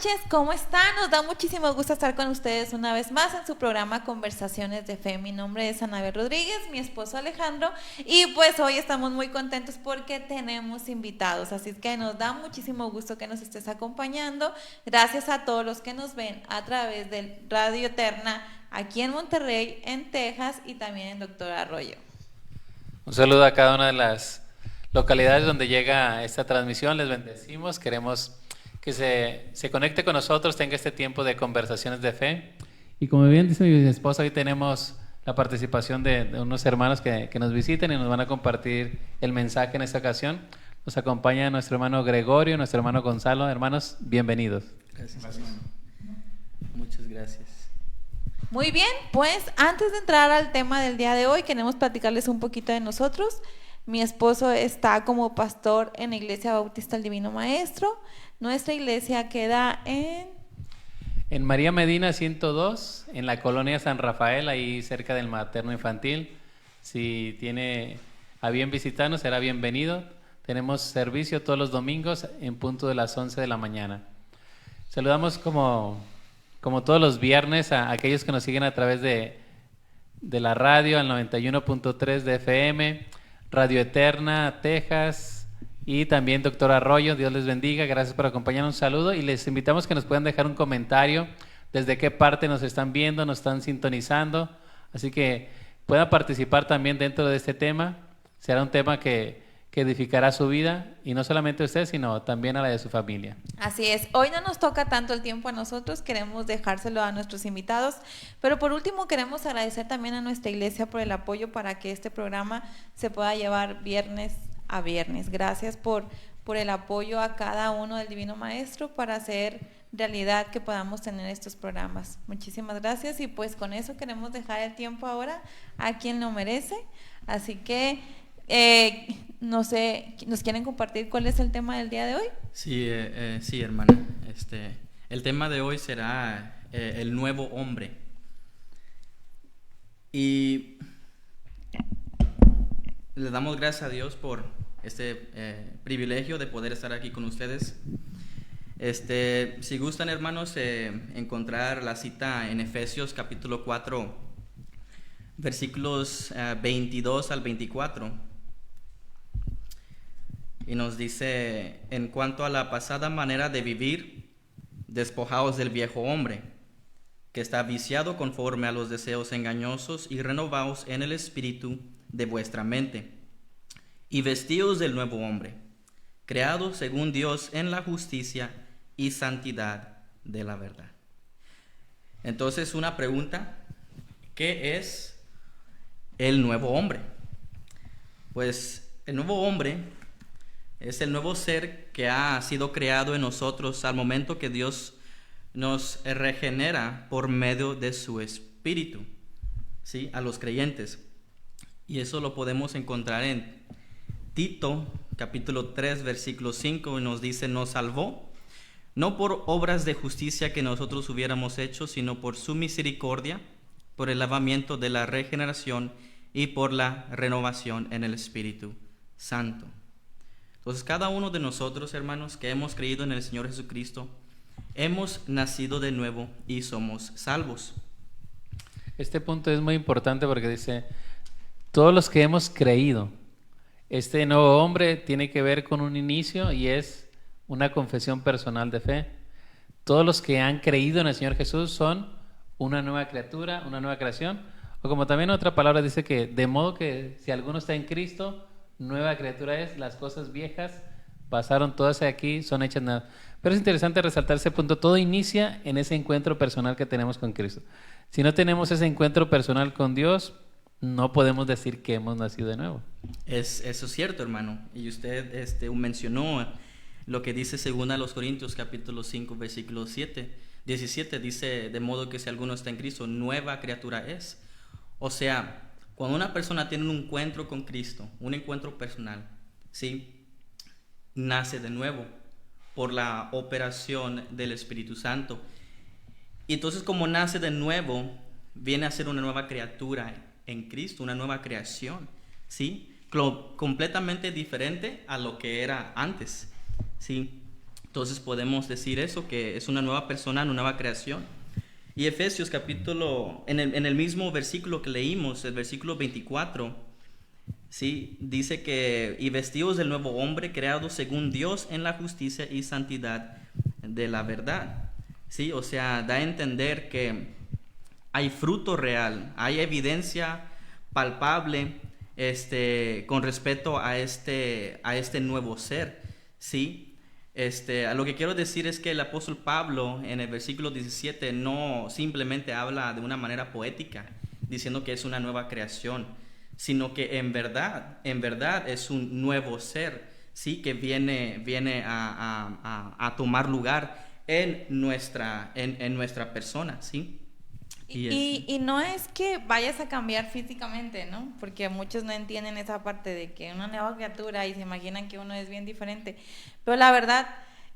noches, ¿cómo están? Nos da muchísimo gusto estar con ustedes una vez más en su programa Conversaciones de Fe. Mi nombre es Anabel Rodríguez, mi esposo Alejandro, y pues hoy estamos muy contentos porque tenemos invitados, así que nos da muchísimo gusto que nos estés acompañando. Gracias a todos los que nos ven a través del Radio Eterna aquí en Monterrey, en Texas, y también en Doctor Arroyo. Un saludo a cada una de las localidades donde llega esta transmisión. Les bendecimos. Queremos que se conecte con nosotros, tenga este tiempo de conversaciones de fe. Y como bien dice mi esposa, hoy tenemos la participación de unos hermanos que nos visiten y nos van a compartir el mensaje en esta ocasión. Nos acompaña nuestro hermano Gregorio, nuestro hermano Gonzalo. Hermanos, bienvenidos. Gracias, hermano. Muchas gracias. Muy bien, pues antes de entrar al tema del día de hoy, queremos platicarles un poquito de nosotros. Mi esposo está como pastor en la Iglesia Bautista del Divino Maestro. Nuestra iglesia queda en María Medina 102, en la colonia San Rafael, ahí cerca del materno infantil. Si tiene a bien visitarnos, será bienvenido. Tenemos servicio todos los domingos en punto de las 11 de la mañana. Saludamos como todos los viernes a aquellos que nos siguen a través de la radio, al 91.3 de FM, Radio Eterna, Texas, y también Doctor Arroyo. Dios les bendiga, gracias por acompañarnos. Un saludo y les invitamos que nos puedan dejar un comentario desde qué parte nos están viendo, nos están sintonizando, así que puedan participar también dentro de este tema. Será un tema que edificará su vida, y no solamente a usted, sino también a la de su familia. Así es, hoy no nos toca tanto el tiempo a nosotros, queremos dejárselo a nuestros invitados, pero por último queremos agradecer también a nuestra iglesia por el apoyo para que este programa se pueda llevar viernes a viernes. Gracias por el apoyo a cada uno del Divino Maestro para hacer realidad que podamos tener estos programas. Muchísimas gracias, y pues con eso queremos dejar el tiempo ahora a quien lo merece, así que no sé, ¿nos quieren compartir cuál es el tema del día de hoy? Sí, hermano. El tema de hoy será el nuevo hombre. Y le damos gracias a Dios por este privilegio de poder estar aquí con ustedes. Si gustan, hermanos, encontrar la cita en Efesios capítulo 4, versículos 22 al 24. Y nos dice: en cuanto a la pasada manera de vivir, despojaos del viejo hombre, que está viciado conforme a los deseos engañosos, y renovaos en el espíritu de vuestra mente, y vestíos del nuevo hombre, creado según Dios en la justicia y santidad de la verdad. Entonces, una pregunta: ¿qué es el nuevo hombre? Pues el nuevo hombre es el nuevo ser que ha sido creado en nosotros al momento que Dios nos regenera por medio de su espíritu, ¿sí?, a los creyentes. Y eso lo podemos encontrar en Tito capítulo 3 versículo 5, y nos dice: nos salvó no por obras de justicia que nosotros hubiéramos hecho, sino por su misericordia, por el lavamiento de la regeneración y por la renovación en el Espíritu Santo. Entonces, cada uno de nosotros, hermanos, que hemos creído en el Señor Jesucristo, hemos nacido de nuevo y somos salvos. Este punto es muy importante porque dice: todos los que hemos creído. Este nuevo hombre tiene que ver con un inicio, y es una confesión personal de fe. Todos los que han creído en el Señor Jesús son una nueva criatura, una nueva creación. O como también otra palabra dice que de modo que si alguno está en Cristo, nueva criatura es, las cosas viejas pasaron, todas aquí son hechas nuevas. Pero es interesante resaltar ese punto. Todo inicia en ese encuentro personal que tenemos con Cristo. Si no tenemos ese encuentro personal con Dios, no podemos decir que hemos nacido de nuevo. Eso es cierto, hermano. Y usted mencionó lo que dice 2 Corintios capítulo 5 versículo 17. Dice: de modo que si alguno está en Cristo, nueva criatura es. O sea, cuando una persona tiene un encuentro con Cristo, un encuentro personal, ¿sí?, nace de nuevo por la operación del Espíritu Santo. Y entonces, como nace de nuevo, viene a ser una nueva criatura en Cristo, una nueva creación, ¿sí?, completamente diferente a lo que era antes, ¿sí? Entonces podemos decir eso, que es una nueva persona, una nueva creación. Y Efesios capítulo, en el mismo versículo que leímos, el versículo 24, ¿sí? Dice que, y vestidos del nuevo hombre, creado según Dios en la justicia y santidad de la verdad. ¿Sí? O sea, da a entender que hay fruto real, hay evidencia palpable con respecto a este nuevo ser. ¿Sí? A lo que quiero decir es que el apóstol Pablo en el versículo 17 no simplemente habla de una manera poética, diciendo que es una nueva creación, sino que en verdad es un nuevo ser, ¿sí? Que viene a tomar lugar en nuestra persona, ¿sí? Y no es que vayas a cambiar físicamente, ¿no? Porque muchos no entienden esa parte de que una nueva criatura y se imaginan que uno es bien diferente. Pero la verdad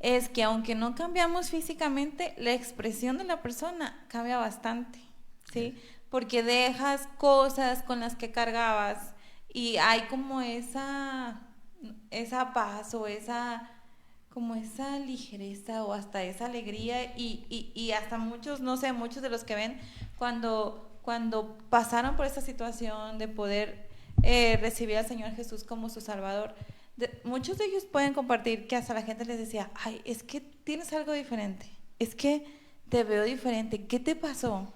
es que aunque no cambiamos físicamente, la expresión de la persona cambia bastante, ¿sí? Porque dejas cosas con las que cargabas y hay como esa paz o como esa ligereza o hasta esa alegría y hasta muchos, no sé, muchos de los que ven cuando pasaron por esta situación de poder recibir al Señor Jesús como su Salvador, muchos de ellos pueden compartir que hasta la gente les decía, ay, es que tienes algo diferente, es que te veo diferente, ¿qué te pasó?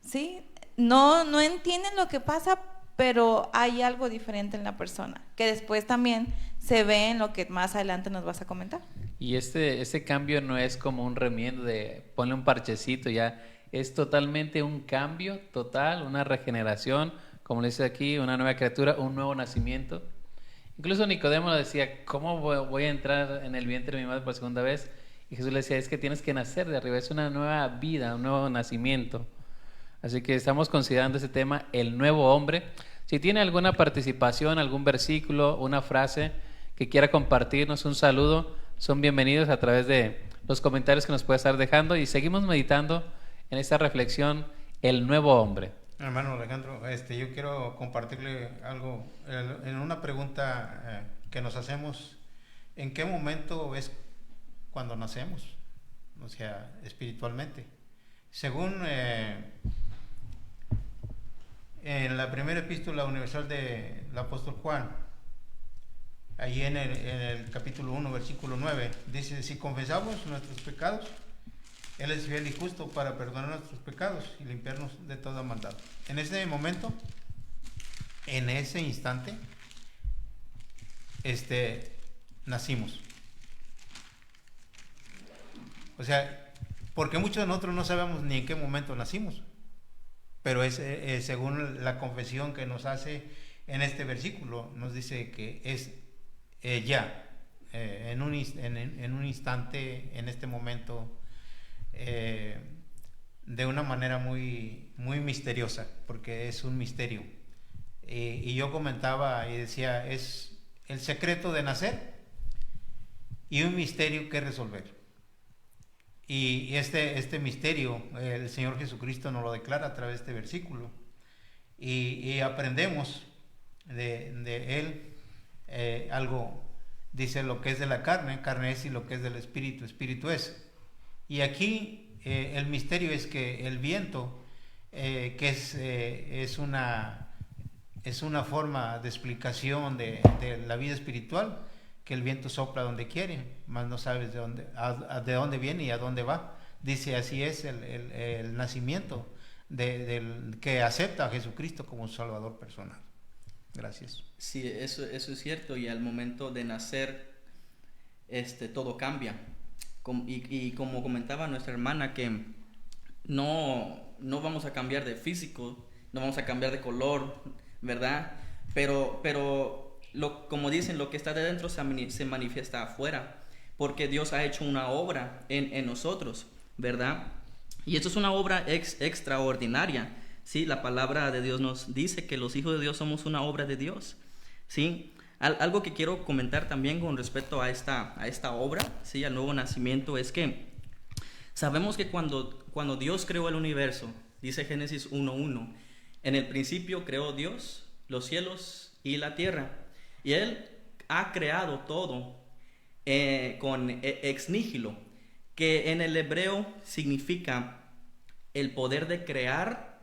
¿Sí? No entienden lo que pasa, pero hay algo diferente en la persona, que después también se ve en lo que más adelante nos vas a comentar. Y este cambio no es como un remiendo de ponle un parchecito, ya es totalmente un cambio total, una regeneración, como le dice aquí, una nueva criatura, un nuevo nacimiento. Incluso Nicodemo decía, ¿cómo voy a entrar en el vientre de mi madre por segunda vez? Y Jesús le decía, es que tienes que nacer de arriba, es una nueva vida, un nuevo nacimiento. Así que estamos considerando ese tema, el nuevo hombre. Si tiene alguna participación, algún versículo, una frase que quiera compartirnos, un saludo, son bienvenidos a través de los comentarios que nos puede estar dejando y seguimos meditando en esta reflexión, el nuevo hombre. Hermano Alejandro, yo quiero compartirle algo en una pregunta que nos hacemos. ¿En qué momento es cuando nacemos? O sea, espiritualmente. Según en la primera epístola universal del apóstol Juan, ahí en el capítulo 1, versículo 9, dice, si confesamos nuestros pecados, Él es fiel y justo para perdonar nuestros pecados y limpiarnos de toda maldad. En ese momento, en ese instante, nacimos. O sea, porque muchos de nosotros no sabemos ni en qué momento nacimos, pero es según la confesión que nos hace en este versículo, nos dice que es en un instante, en este momento, de una manera muy, muy misteriosa, porque es un misterio. Y yo comentaba y decía, es el secreto de nacer y un misterio que resolver. Y este misterio, el Señor Jesucristo nos lo declara a través de este versículo. Y aprendemos de Él algo. Dice, lo que es de la carne, carne es, y lo que es del espíritu, espíritu es. Y aquí el misterio es que el viento, que es una forma de explicación de la vida espiritual, que el viento sopla donde quiere, mas no sabes de dónde viene y a dónde va. Dice, así es el nacimiento del que acepta a Jesucristo como su Salvador personal. Gracias. Sí, eso es cierto, y al momento de nacer, todo cambia. Y como comentaba nuestra hermana, que no vamos a cambiar de físico, no vamos a cambiar de color, ¿verdad? Pero como dicen, lo que está de dentro se manifiesta afuera, porque Dios ha hecho una obra en nosotros, ¿verdad? Y esto es una obra extraordinaria, ¿sí? La palabra de Dios nos dice que los hijos de Dios somos una obra de Dios, ¿sí? Algo que quiero comentar también con respecto a esta obra, ¿sí? Al nuevo nacimiento, es que sabemos que cuando Dios creó el universo, dice Génesis 1:1, en el principio creó Dios los cielos y la tierra, y Él ha creado todo con ex nihilo, que en el hebreo significa el poder de crear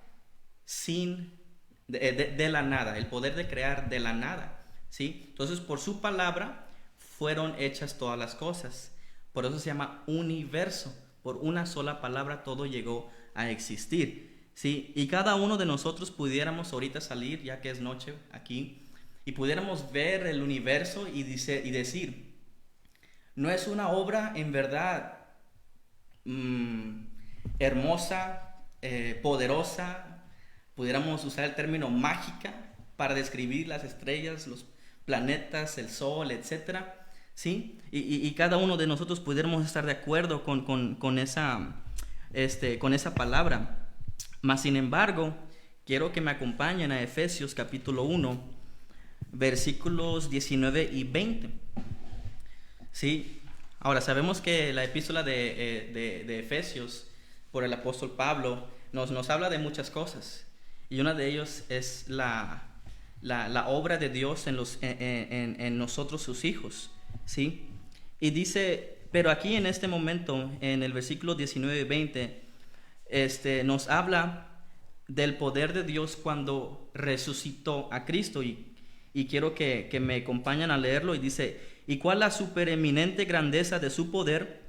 de la nada, el poder de crear de la nada, ¿sí? Entonces, por su palabra fueron hechas todas las cosas. Por eso se llama universo. Por una sola palabra todo llegó a existir, ¿sí? Y cada uno de nosotros pudiéramos ahorita salir, ya que es noche aquí, y pudiéramos ver el universo y decir, no es una obra en verdad hermosa, poderosa, pudiéramos usar el término mágica para describir las estrellas, los planetas, el sol, etcétera, ¿sí? Y cada uno de nosotros pudiéramos estar de acuerdo con esa palabra. Mas sin embargo, quiero que me acompañen a Efesios capítulo 1, versículos 19 y 20. ¿Sí? Ahora, sabemos que la epístola de Efesios por el apóstol Pablo nos habla de muchas cosas. Y una de ellas es la obra de Dios en nosotros, sus hijos, ¿sí? Y dice, pero aquí en este momento, en el versículo 19 y 20, nos habla del poder de Dios cuando resucitó a Cristo. Y quiero que me acompañen a leerlo. Y dice, ¿y cuál la supereminente grandeza de su poder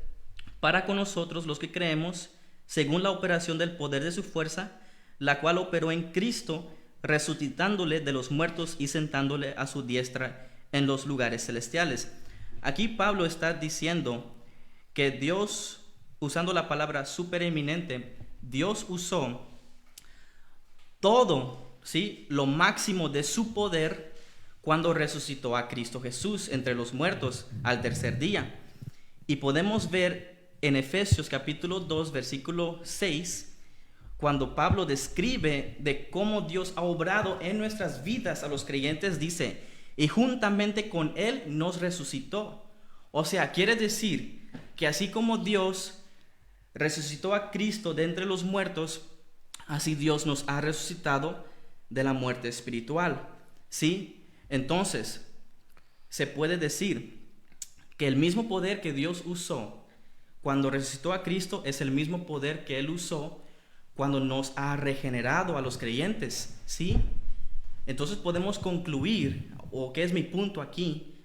para con nosotros los que creemos, según la operación del poder de su fuerza, la cual operó en Cristo, resucitándole de los muertos y sentándole a su diestra en los lugares celestiales? Aquí Pablo está diciendo que Dios, usando la palabra supereminente, Dios usó todo, ¿sí?, lo máximo de su poder cuando resucitó a Cristo Jesús entre los muertos al tercer día. Y podemos ver en Efesios capítulo 2, versículo 6, cuando Pablo describe de cómo Dios ha obrado en nuestras vidas a los creyentes, dice, y juntamente con Él nos resucitó. O sea, quiere decir que así como Dios resucitó a Cristo de entre los muertos, así Dios nos ha resucitado de la muerte espiritual, ¿sí? Entonces, se puede decir que el mismo poder que Dios usó cuando resucitó a Cristo es el mismo poder que Él usó cuando nos ha regenerado a los creyentes, ¿sí? Entonces podemos concluir, o que es mi punto aquí,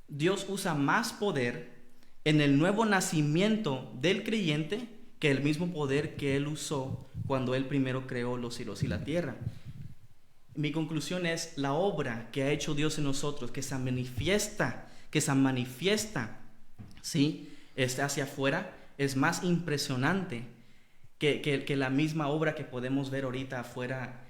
Dios usa más poder en el nuevo nacimiento del creyente que el mismo poder que Él usó cuando Él primero creó los cielos y la tierra. Mi conclusión es la obra que ha hecho Dios en nosotros, que se manifiesta, ¿sí?, hacia afuera, es más impresionante que la misma obra que podemos ver ahorita afuera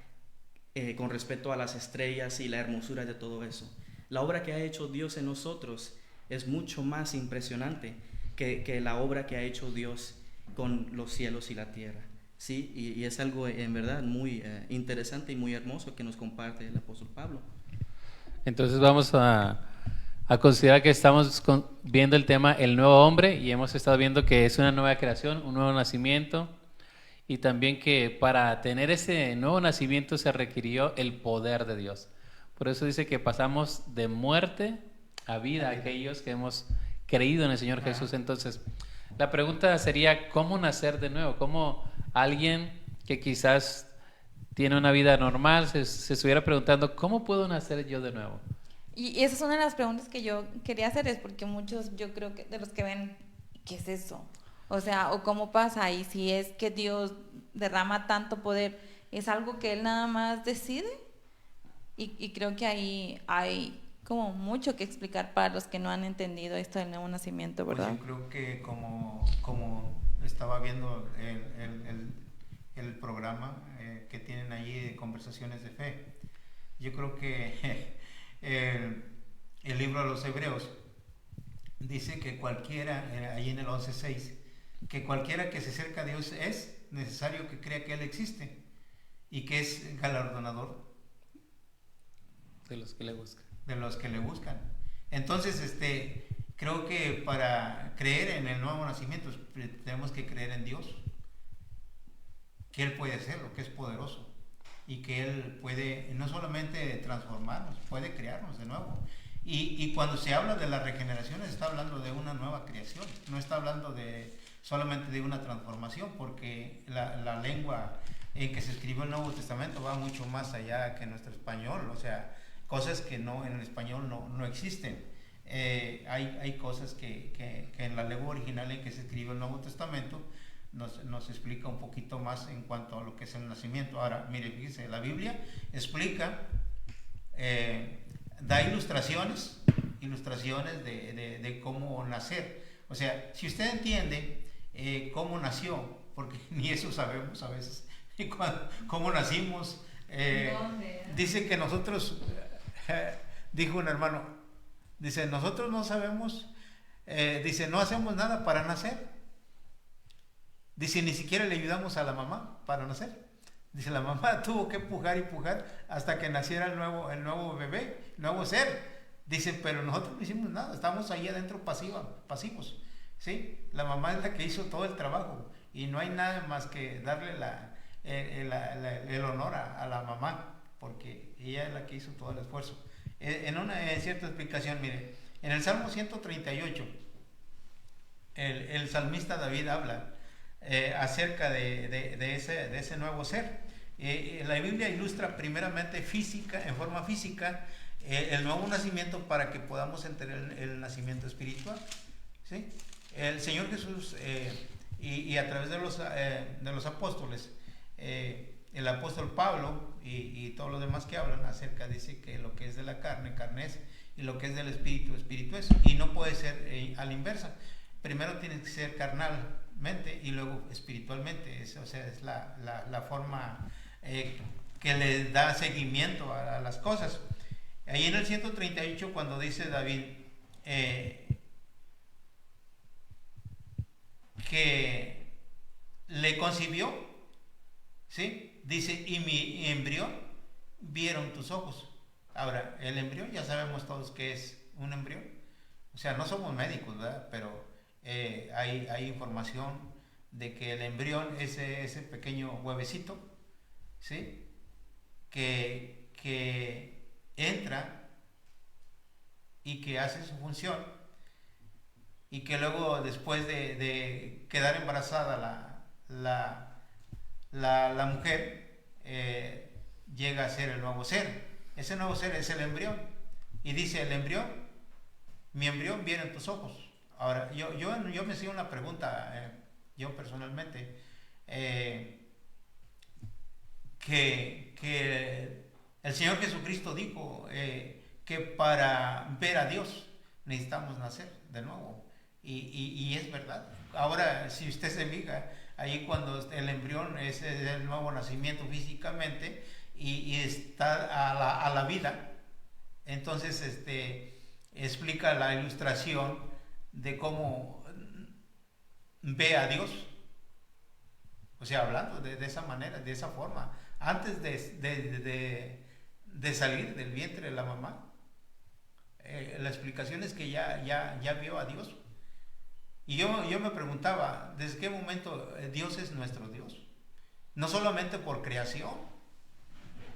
con respecto a las estrellas y la hermosura de todo eso. La obra que ha hecho Dios en nosotros es mucho más impresionante que la obra que ha hecho Dios con los cielos y la tierra. Sí, y es algo en verdad muy interesante y muy hermoso que nos comparte el apóstol Pablo. Entonces vamos a considerar que estamos viendo el tema el nuevo hombre, y hemos estado viendo que es una nueva creación, un nuevo nacimiento, y también que para tener ese nuevo nacimiento se requirió el poder de Dios. Por eso dice que pasamos de muerte a vida aquellos que hemos creído en el Señor Jesús. Entonces, la pregunta sería, ¿cómo nacer de nuevo? ¿Cómo alguien que quizás tiene una vida normal se estuviera preguntando, ¿cómo puedo nacer yo de nuevo? Y esa es una de las preguntas que yo quería hacer, es porque muchos, yo creo que de los que ven, ¿qué es eso? O sea, o cómo pasa, y si es que Dios derrama tanto poder, ¿es algo que Él nada más decide? Y creo que ahí hay como mucho que explicar para los que no han entendido esto del nuevo nacimiento, ¿verdad? Pues yo creo que como estaba viendo el programa que tienen allí de conversaciones de fe, yo creo que el libro de los Hebreos dice que cualquiera, ahí en el 11:6, que cualquiera que se acerca a Dios es necesario que crea que Él existe y que es galardonador De los que le buscan. de los que le buscan. Entonces, creo que para creer en el nuevo nacimiento tenemos que creer en Dios, que Él puede hacerlo, que es poderoso, y que Él puede no solamente transformarnos, puede crearnos de nuevo. Y cuando se habla de la regeneración, está hablando de una nueva creación, no está hablando solamente de una transformación, porque la lengua en que se escribió el Nuevo Testamento va mucho más allá que nuestro español, o sea, cosas que no en el español no existen. Hay cosas que en la lengua original en que se escribió el Nuevo Testamento nos explica un poquito más en cuanto a lo que es el nacimiento. Ahora, mire, fíjese, la Biblia explica, da ilustraciones de cómo nacer. O sea, si usted entiende cómo nació, porque ni eso sabemos a veces, cómo nacimos, dice que nosotros, dijo un hermano, dice, nosotros no sabemos, dice, no hacemos nada para nacer. Dice, ni siquiera le ayudamos a la mamá para nacer. Dice, la mamá tuvo que empujar y empujar hasta que naciera el nuevo bebé, el nuevo ser. Dice, pero nosotros no hicimos nada, estamos ahí adentro pasivos. ¿Sí? La mamá es la que hizo todo el trabajo y no hay nada más que darle el honor a la mamá, porque ella es la que hizo todo el esfuerzo. En cierta explicación, mire, en el Salmo 138, el salmista David habla acerca de ese nuevo ser. La Biblia ilustra primeramente en forma física, el nuevo nacimiento para que podamos entender el nacimiento espiritual. ¿Sí? El Señor Jesús y a través de los apóstoles, el apóstol Pablo y todos los demás que hablan acerca, dice que lo que es de la carne es, y lo que es del espíritu es, y no puede ser a la inversa. Primero tiene que ser carnalmente y luego espiritualmente. O sea, es la forma que le da seguimiento a las cosas. Ahí en el 138, cuando dice David que le concibió, ¿sí? Dice, y mi embrión vieron tus ojos. Ahora, el embrión ya sabemos todos que es un embrión. O sea, no somos médicos, ¿verdad? Pero hay información de que el embrión, ese pequeño huevecito, ¿sí? Que entra y que hace su función, y que luego, después de quedar embarazada la mujer, llega a ser el nuevo ser. Ese nuevo ser es el embrión, y dice el embrión, mi embrión viene en tus ojos. Ahora, yo me hacía una pregunta, yo personalmente, que el Señor Jesucristo dijo que para ver a Dios necesitamos nacer de nuevo, y es verdad. Ahora, si usted se fija, ahí cuando el embrión es el nuevo nacimiento físicamente y está a la vida, entonces explica la ilustración de cómo ve a Dios. O sea, hablando de esa manera, de esa forma, antes de salir del vientre de la mamá, la explicación es que ya vio a Dios. Y yo me preguntaba, ¿desde qué momento Dios es nuestro Dios? No solamente por creación,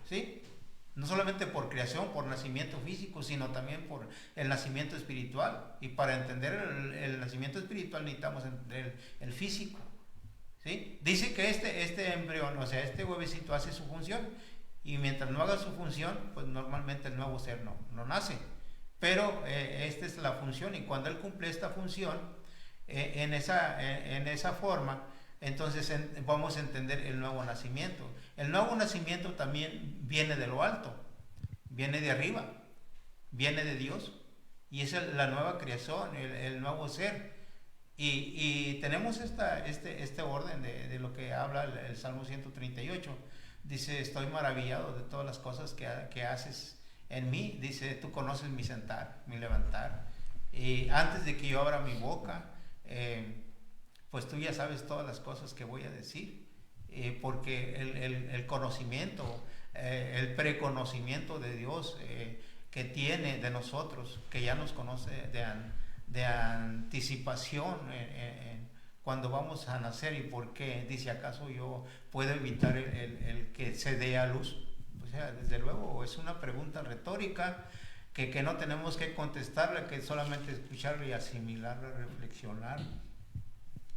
¿sí? No solamente por creación, por nacimiento físico, sino también por el nacimiento espiritual. Y para entender el nacimiento espiritual necesitamos entender el físico, ¿sí? Dice que este embrión, o sea, este huevecito hace su función, y mientras no haga su función, pues normalmente el nuevo ser no nace. Pero esta es la función, y cuando él cumple esta función, en esa forma, entonces vamos a entender el nuevo nacimiento. El nuevo nacimiento también viene de lo alto, viene de arriba, viene de Dios, y es la nueva creación, el nuevo ser. Y tenemos este orden de lo que habla el Salmo 138. Dice, estoy maravillado de todas las cosas que haces en mí. Dice, tú conoces mi sentar, mi levantar, y antes de que yo abra mi boca, pues tú ya sabes todas las cosas que voy a decir, porque el conocimiento, el preconocimiento de Dios que tiene de nosotros, que ya nos conoce de anticipación cuando vamos a nacer. ¿Y por qué? Dice, ¿acaso yo puedo evitar el que se dé a luz? O sea, desde luego es una pregunta retórica que no tenemos que contestarle, que solamente escucharlo y asimilarlo, reflexionar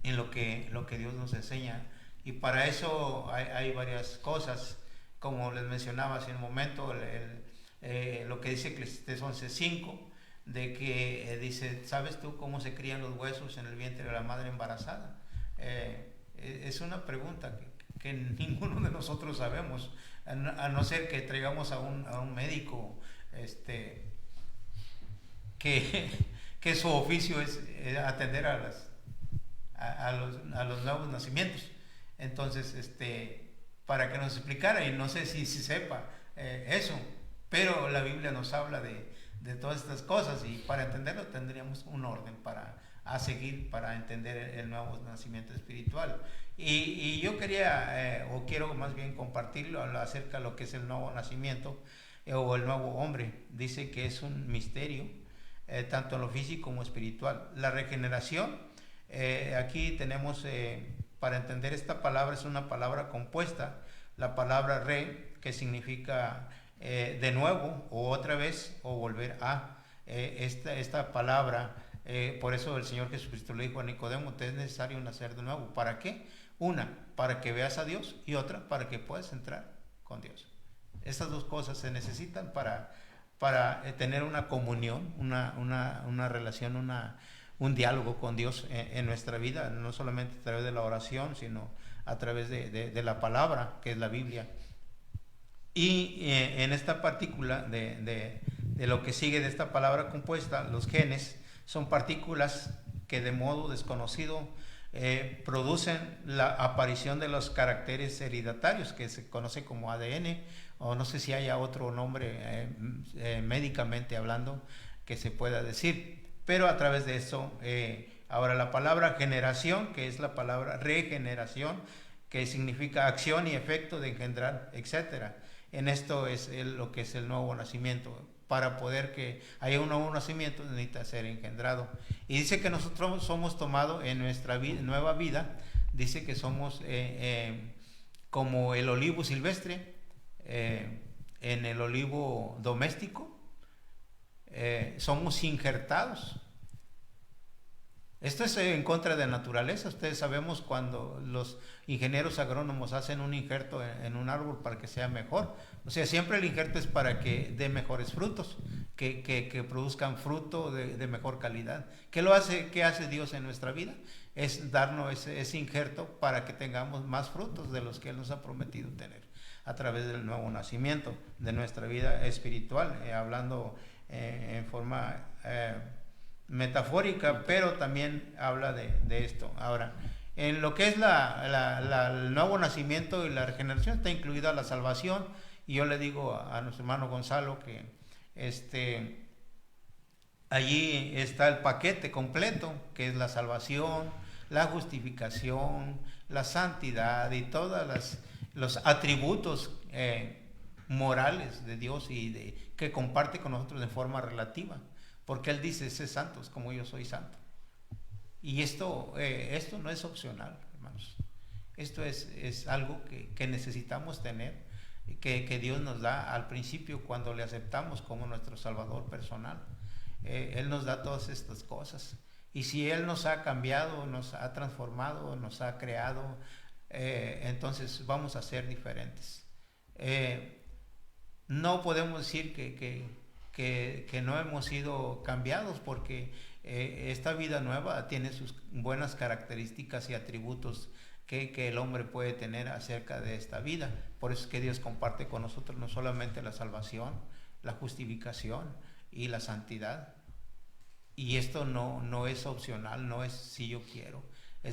en lo que Dios nos enseña. Y para eso hay varias cosas, como les mencionaba hace un momento, lo que dice Eclesiastés 11:5, de que dice, ¿sabes tú cómo se crían los huesos en el vientre de la madre embarazada? Es una pregunta que ninguno de nosotros sabemos, a no ser que traigamos a un médico que su oficio es atender a los nuevos nacimientos. Entonces, para que nos explicara, y no sé si sepa eso, pero la Biblia nos habla de todas estas cosas, y para entenderlo tendríamos un orden a seguir para entender el nuevo nacimiento espiritual. Y yo quería, o quiero más bien compartirlo acerca de lo que es el nuevo nacimiento o el nuevo hombre. Dice que es un misterio, tanto en lo físico como espiritual. La regeneración, aquí tenemos, para entender esta palabra, es una palabra compuesta, la palabra re, que significa de nuevo, o otra vez, o volver a. Esta palabra, por eso el Señor Jesucristo le dijo a Nicodemo, te es necesario nacer de nuevo. ¿Para qué? Una, para que veas a Dios, y otra, para que puedas entrar con Dios. Estas dos cosas se necesitan para tener una comunión, una relación, un diálogo con Dios en nuestra vida, no solamente a través de la oración, sino a través de la palabra, que es la Biblia. Y en esta partícula de lo que sigue de esta palabra compuesta, los genes son partículas que de modo desconocido producen la aparición de los caracteres heredatarios, que se conoce como ADN, o no sé si haya otro nombre médicamente hablando que se pueda decir, pero a través de eso, ahora la palabra generación, que es la palabra regeneración, que significa acción y efecto de engendrar, etcétera. En esto es lo que es el nuevo nacimiento. Para poder que haya un nuevo nacimiento necesita ser engendrado. Y dice que nosotros somos tomados en nuestra nueva vida, dice que somos como el olivo silvestre, en el olivo doméstico, somos injertados. Esto es en contra de la naturaleza. Ustedes sabemos cuando los ingenieros agrónomos hacen un injerto en un árbol para que sea mejor. O sea, siempre el injerto es para que dé mejores frutos, que produzcan fruto de mejor calidad. ¿Qué hace Dios en nuestra vida? Es darnos ese injerto para que tengamos más frutos de los que Él nos ha prometido tener a través del nuevo nacimiento de nuestra vida espiritual, hablando en forma metafórica, pero también habla de esto. Ahora, en lo que es el nuevo nacimiento y la regeneración está incluida la salvación, y yo le digo a nuestro hermano Gonzalo que allí está el paquete completo, que es la salvación, la justificación, la santidad y todos los atributos morales de Dios y que comparte con nosotros de forma relativa. Porque Él dice, sé santos como yo soy santo. Y esto no es opcional, hermanos. Esto es algo que necesitamos tener, que Dios nos da al principio cuando le aceptamos como nuestro Salvador personal. Él nos da todas estas cosas. Y si Él nos ha cambiado, nos ha transformado, nos ha creado, entonces vamos a ser diferentes. No podemos decir que no hemos sido cambiados, porque esta vida nueva tiene sus buenas características y atributos que el hombre puede tener acerca de esta vida. Por eso es que Dios comparte con nosotros no solamente la salvación, la justificación y la santidad. Y esto no es opcional, no es si yo quiero,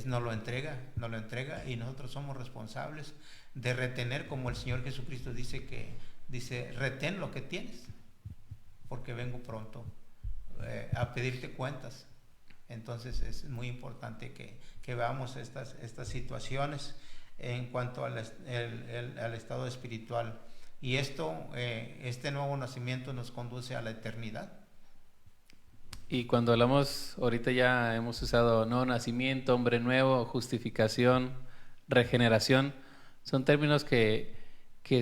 nos lo entrega, y nosotros somos responsables de retener, como el Señor Jesucristo dice, retén lo que tienes, porque vengo pronto a pedirte cuentas. Entonces es muy importante que veamos estas situaciones en cuanto al estado espiritual. Y este nuevo nacimiento nos conduce a la eternidad. Y cuando hablamos, ahorita ya hemos usado nuevo nacimiento, hombre nuevo, justificación, regeneración, son términos que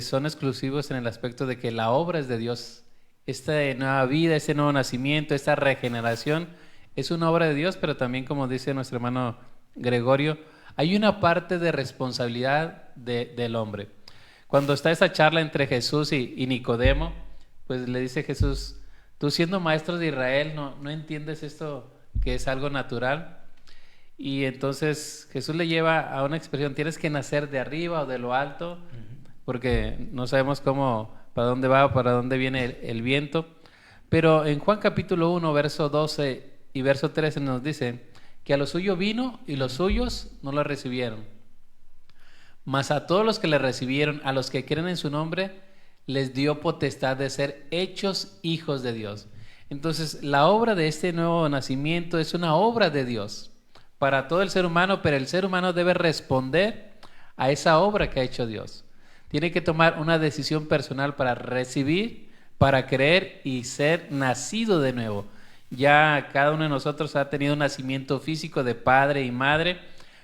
son exclusivos en el aspecto de que la obra es de Dios esta nueva vida, este nuevo nacimiento, esta regeneración, es una obra de Dios, pero también, como dice nuestro hermano Gregorio, hay una parte de responsabilidad del hombre. Cuando está esa charla entre Jesús y Nicodemo, pues le dice Jesús, tú siendo maestro de Israel, ¿no entiendes esto que es algo natural? Y entonces Jesús le lleva a una expresión, tienes que nacer de arriba o de lo alto, porque no sabemos para dónde va o para dónde viene el viento. Pero en Juan capítulo 1, verso 12 y verso 13 nos dice que a lo suyo vino y los suyos no lo recibieron. Mas a todos los que le recibieron, a los que creen en su nombre, les dio potestad de ser hechos hijos de Dios. Entonces, la obra de este nuevo nacimiento es una obra de Dios para todo el ser humano, pero el ser humano debe responder a esa obra que ha hecho Dios. Tiene que tomar una decisión personal para recibir, para creer y ser nacido de nuevo. Ya cada uno de nosotros ha tenido un nacimiento físico de padre y madre,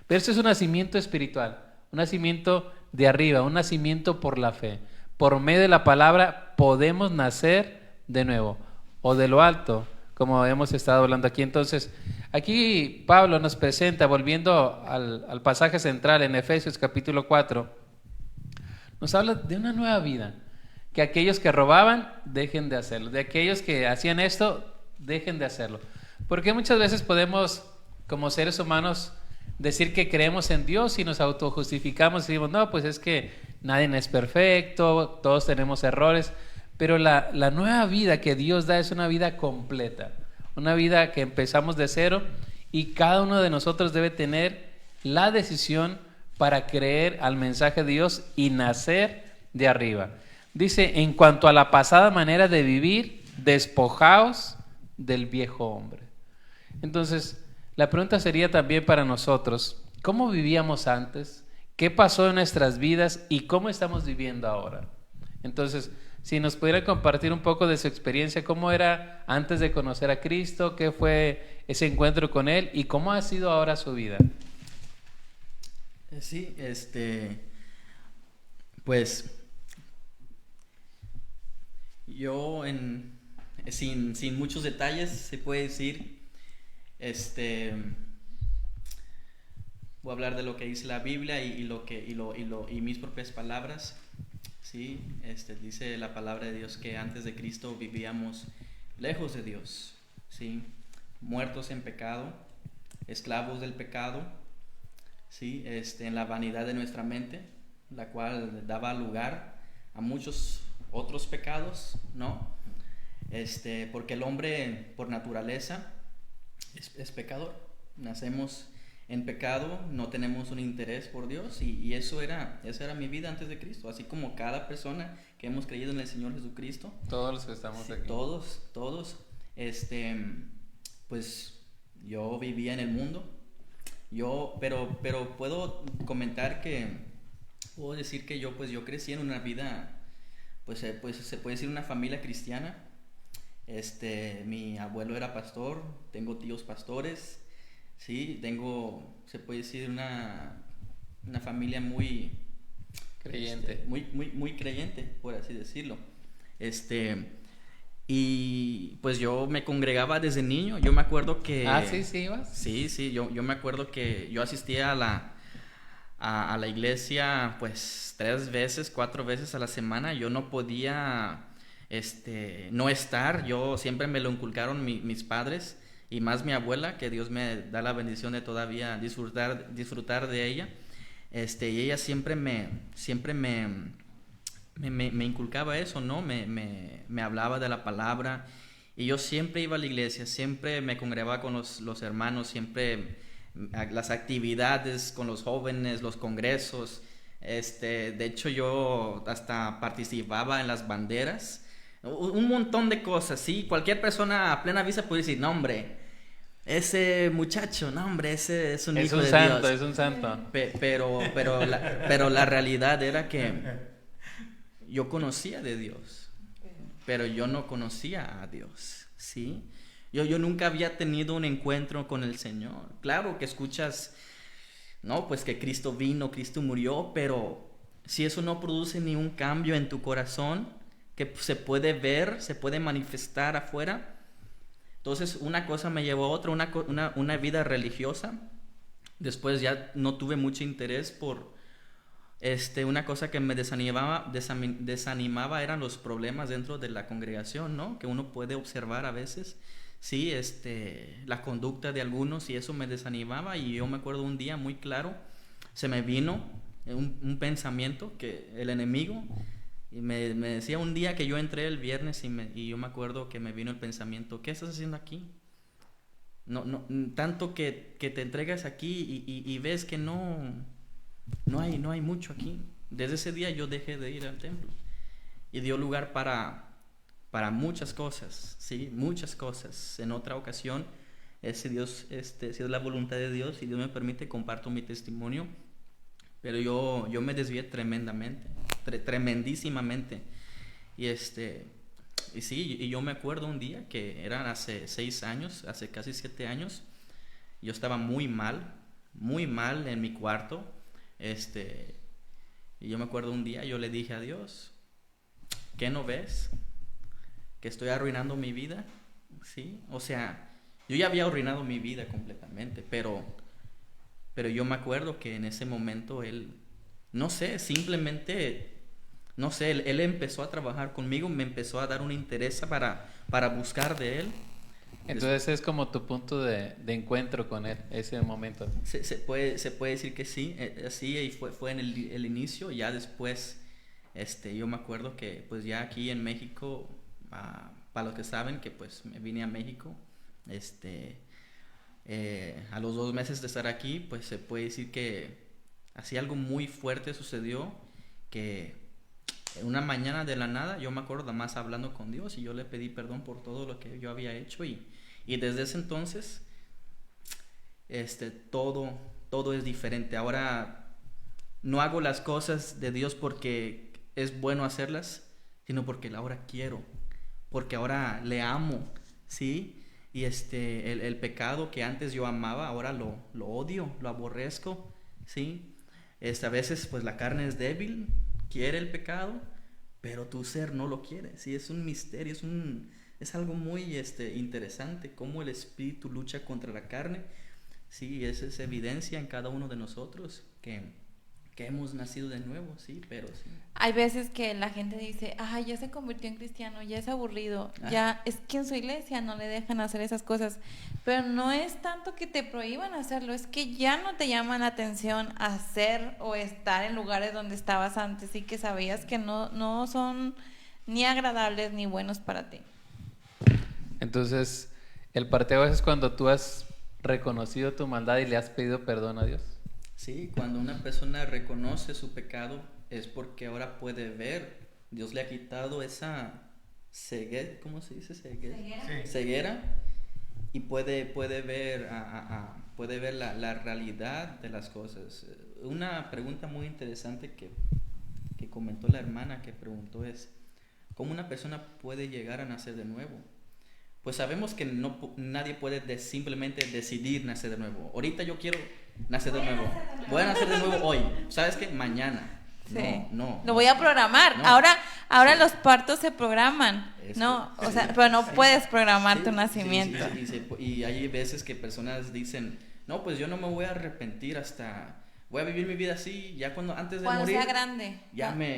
pero este es un nacimiento espiritual, un nacimiento de arriba, un nacimiento por la fe. Por medio de la palabra podemos nacer de nuevo, o de lo alto, como hemos estado hablando aquí. Entonces, aquí Pablo nos presenta, volviendo al pasaje central en Efesios capítulo 4, nos habla de una nueva vida, que aquellos que robaban dejen de hacerlo, de aquellos que hacían esto dejen de hacerlo. Porque muchas veces podemos, como seres humanos, decir que creemos en Dios y nos autojustificamos y decimos, no, pues es que nadie es perfecto, todos tenemos errores, pero la nueva vida que Dios da es una vida completa, una vida que empezamos de cero, y cada uno de nosotros debe tener la decisión para creer al mensaje de Dios y nacer de arriba. Dice, en cuanto a la pasada manera de vivir, despojaos del viejo hombre. Entonces, la pregunta sería también para nosotros, ¿cómo vivíamos antes? ¿Qué pasó en nuestras vidas? ¿Y cómo estamos viviendo ahora? Entonces, si nos pudiera compartir un poco de su experiencia, cómo era antes de conocer a Cristo, qué fue ese encuentro con Él y cómo ha sido ahora su vida. Sí, pues yo sin muchos detalles se puede decir, voy a hablar de lo que dice la Biblia y mis propias palabras. Sí, dice la palabra de Dios que antes de Cristo vivíamos lejos de Dios, sí, muertos en pecado, esclavos del pecado. Sí, en la vanidad de nuestra mente, la cual daba lugar a muchos otros pecados, ¿no? Porque el hombre por naturaleza es pecador. Nacemos en pecado, no tenemos un interés por Dios y esa era mi vida antes de Cristo, así como cada persona que hemos creído en el Señor Jesucristo. Todos los que estamos aquí. Todos, pues yo vivía en el mundo. Pero puedo decir que yo crecí en una vida, pues se puede decir una familia cristiana. Mi abuelo era pastor, tengo tíos pastores, sí, se puede decir una familia muy creyente, muy creyente, por así decirlo. Y pues yo me congregaba desde niño. Yo me acuerdo que... ¿sí ibas? Sí, yo me acuerdo que yo asistía a la iglesia pues 3 veces, 4 veces a la semana. Yo no podía no estar. Yo siempre me lo inculcaron mis padres y más mi abuela, que Dios me da la bendición de todavía disfrutar de ella. Y ella siempre me inculcaba eso, ¿no? Me hablaba de la palabra y yo siempre iba a la iglesia, siempre me congregaba con los hermanos, siempre las actividades con los jóvenes, los congresos. De hecho yo hasta participaba en las banderas, un montón de cosas, ¿sí? Cualquier persona a plena vista puede decir, no hombre, ese muchacho, no hombre, ese es un hijo de Dios. Es un santo. Pero la realidad era que yo conocía de Dios, pero yo no conocía a Dios, ¿sí? Yo nunca había tenido un encuentro con el Señor. Claro que escuchas, no, pues que Cristo vino, Cristo murió, pero si eso no produce ni un cambio en tu corazón, que se puede ver, se puede manifestar afuera. Entonces una cosa me llevó a otra, una vida religiosa. Después ya no tuve mucho interés por una cosa que me desanimaba eran los problemas dentro de la congregación, ¿no? Que uno puede observar a veces, sí, la conducta de algunos, y eso me desanimaba. Y yo me acuerdo un día muy claro, se me vino un pensamiento que el enemigo, y me decía un día que yo entré el viernes, y yo me acuerdo que me vino el pensamiento: ¿qué estás haciendo aquí? No, tanto que te entregas aquí y ves que no hay mucho aquí. Desde ese día yo dejé de ir al templo, y dio lugar para muchas cosas, sí, muchas cosas. En otra ocasión, si es la voluntad de Dios y Dios me permite, comparto mi testimonio. Pero yo me desvié tremendamente, tremendísimamente. Y sí, y yo me acuerdo un día que eran hace 6 años, hace casi 7 años. Yo estaba muy mal en mi cuarto. Y yo me acuerdo un día, yo le dije a Dios: ¿qué no ves? Que estoy arruinando mi vida, ¿sí? O sea, yo ya había arruinado mi vida completamente, pero yo me acuerdo que en ese momento él, no sé, simplemente, no sé, él empezó a trabajar conmigo, me empezó a dar un interés para buscar de él. Entonces es como tu punto de encuentro con él, ese momento. Se puede decir que sí, así, y fue en el inicio. Ya después, yo me acuerdo que pues ya aquí en México, para los que saben que pues me vine a México, a los 2 meses de estar aquí, pues se puede decir que así algo muy fuerte sucedió, que una mañana de la nada, yo me acuerdo nada más hablando con Dios, y yo le pedí perdón por todo lo que yo había hecho, y desde ese entonces todo es diferente. Ahora no hago las cosas de Dios porque es bueno hacerlas, sino porque ahora quiero, porque ahora le amo, ¿sí? Y el pecado que antes yo amaba, ahora lo odio, lo aborrezco, ¿sí? A veces pues la carne es débil, quiere el pecado, pero tu ser no lo quiere, ¿sí? Es un misterio, es algo muy interesante, cómo el espíritu lucha contra la carne, ¿sí? Es evidencia en cada uno de nosotros que hemos nacido de nuevo, sí, pero sí. Hay veces que la gente dice: ay, ya se convirtió en cristiano, ya es aburrido, ya es que en su iglesia no le dejan hacer esas cosas. Pero no es tanto que te prohíban hacerlo, es que ya no te llama la atención hacer o estar en lugares donde estabas antes y que sabías que no son ni agradables ni buenos para ti. Entonces, el parteaguas es cuando tú has reconocido tu maldad y le has pedido perdón a Dios. Sí, cuando una persona reconoce su pecado es porque ahora puede ver. Dios le ha quitado esa ceguera, ¿cómo se dice? Ceguera. Sí. Ceguera, y puede ver la realidad de las cosas. Una pregunta muy interesante que comentó la hermana que preguntó es: ¿cómo una persona puede llegar a nacer de nuevo? Pues sabemos que nadie puede simplemente decidir nacer de nuevo. Ahorita yo quiero nacer de nuevo. Voy a nacer de nuevo hoy. ¿Sabes qué? Mañana. Sí. No. Lo voy a programar. No. Ahora Sí. los partos se programan, ¿no? O sea, pero no puedes programar tu nacimiento. Y hay veces que personas dicen: no, pues yo no me voy a arrepentir hasta... voy a vivir mi vida así, ya antes de Cuando morir... sea grande.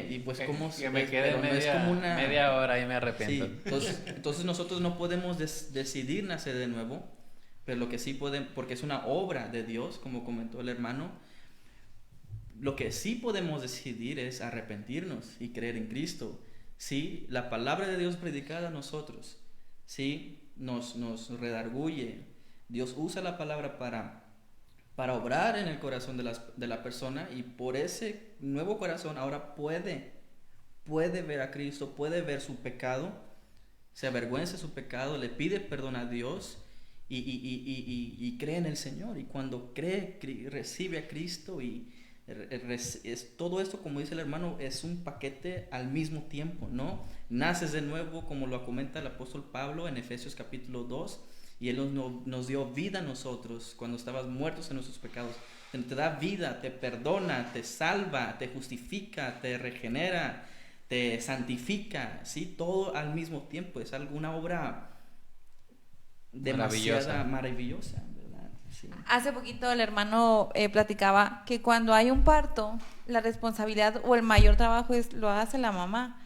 Y pues como... Que me quede media hora y me arrepiento. Sí, entonces nosotros no podemos decidir nacer de nuevo, pero lo que sí podemos, porque es una obra de Dios, como comentó el hermano, lo que sí podemos decidir es arrepentirnos y creer en Cristo. Sí, la palabra de Dios predicada a nosotros, sí, nos redarguye. Dios usa la palabra para obrar en el corazón de la persona, y por ese nuevo corazón ahora puede ver a Cristo, puede ver su pecado, se avergüenza de su pecado, le pide perdón a Dios y cree en el Señor. Y cuando cree, recibe a Cristo, y es todo esto, como dice el hermano, es un paquete al mismo tiempo, ¿no? Naces de nuevo, como lo comenta el apóstol Pablo en Efesios capítulo 2, y Él nos dio vida a nosotros cuando estabas muertos en nuestros pecados. Te da vida, te perdona, te salva, te justifica, te regenera, te santifica, ¿sí? Todo al mismo tiempo. Es una obra demasiado maravillosa, ¿verdad? Sí. Hace poquito el hermano platicaba que cuando hay un parto, la responsabilidad o el mayor trabajo lo hace la mamá.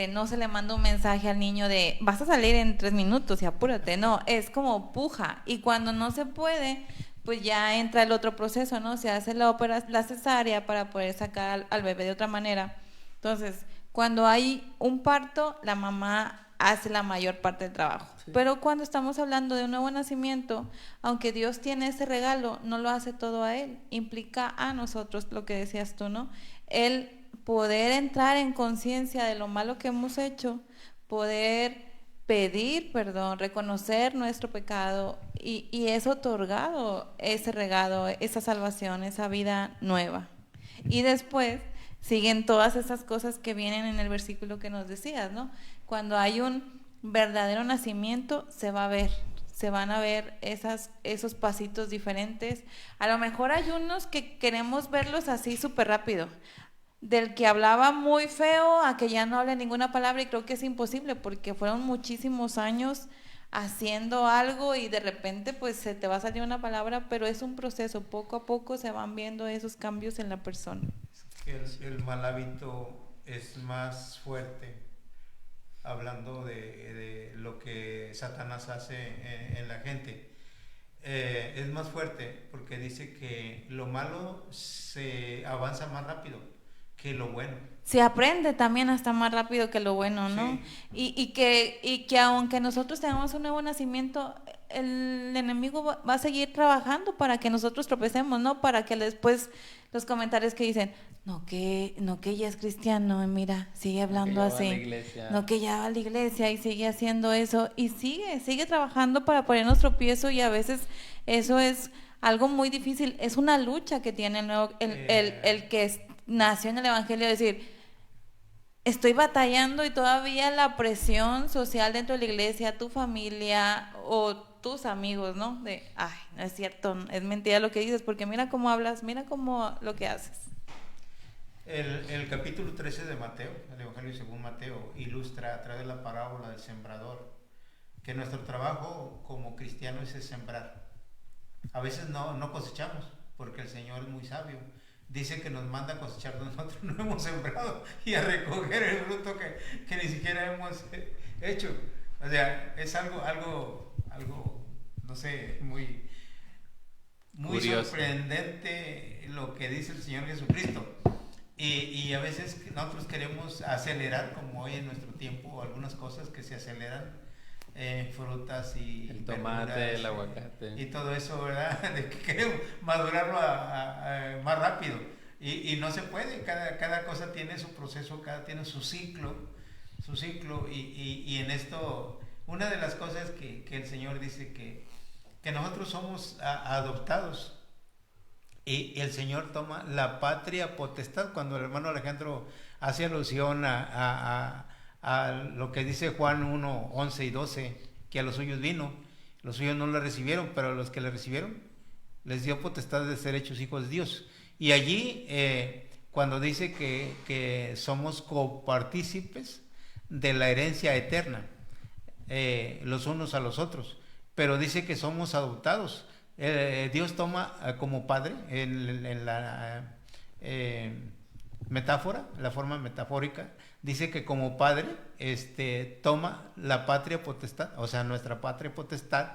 No se le manda un mensaje al niño de vas a salir en 3 minutos y apúrate, no, es como puja, y cuando no se puede, pues ya entra el otro proceso, ¿no? Se hace la cesárea para poder sacar al bebé de otra manera. Entonces, cuando hay un parto, la mamá hace la mayor parte del trabajo. Sí. Pero cuando estamos hablando de un nuevo nacimiento, aunque Dios tiene ese regalo, no lo hace todo a Él, implica a nosotros, lo que decías tú, ¿no? Él poder entrar en conciencia de lo malo que hemos hecho, poder pedir perdón, reconocer nuestro pecado y es otorgado ese regalo, esa salvación, esa vida nueva. Y después siguen todas esas cosas que vienen en el versículo que nos decías, ¿no? Cuando hay un verdadero nacimiento, se va a ver, se van a ver esos pasitos diferentes. A lo mejor hay unos que queremos verlos así súper rápido, del que hablaba muy feo a que ya no hable ninguna palabra, y creo que es imposible porque fueron muchísimos años haciendo algo y de repente pues se te va a salir una palabra, pero es un proceso, poco a poco se van viendo esos cambios en la persona. El mal hábito es más fuerte, hablando de lo que Satanás hace en la gente. Es más fuerte porque dice que lo malo se avanza más rápido que lo bueno. Se aprende también hasta más rápido que lo bueno, ¿no? Sí. Y que aunque nosotros tengamos un nuevo nacimiento, el enemigo va a seguir trabajando para que nosotros tropecemos, ¿no? Para que después los comentarios que dicen, no que ya es cristiano, mira, sigue hablando así. No que ya va a la iglesia y sigue haciendo eso. Y sigue trabajando para ponernos tropiezo, y a veces eso es algo muy difícil. Es una lucha que tiene el que nació en el evangelio, decir, estoy batallando, y todavía la presión social dentro de la iglesia, tu familia o tus amigos, ¿no? De, ay, no es cierto, es mentira lo que dices, porque mira cómo hablas, mira cómo lo que haces. El capítulo 13 de Mateo, el evangelio según Mateo, ilustra a través de la parábola del sembrador que nuestro trabajo como cristianos es sembrar. A veces no cosechamos porque el Señor es muy sabio. Dice que nos manda a cosechar donde nosotros no hemos sembrado y a recoger el fruto que ni siquiera hemos hecho. O sea, es algo no sé, muy sorprendente lo que dice el Señor Jesucristo. Y a veces nosotros queremos acelerar, como hoy en nuestro tiempo, algunas cosas que se aceleran, frutas y el tomate, verduras, el aguacate y todo eso, ¿verdad? De que queremos madurarlo más rápido y no se puede. Cada cosa tiene su proceso, tiene su ciclo y en esto una de las cosas que el Señor dice que nosotros somos adoptados, y el Señor toma la patria potestad. Cuando el hermano Alejandro hace alusión a lo que dice Juan 1, 11 y 12, que a los suyos vino, los suyos no le recibieron, pero a los que le recibieron les dio potestad de ser hechos hijos de Dios. Y allí cuando dice que somos copartícipes de la herencia eterna, los unos a los otros, pero dice que somos adoptados. Dios toma como padre en la metáfora, la forma metafórica, dice que como padre toma la patria potestad, o sea, nuestra patria potestad,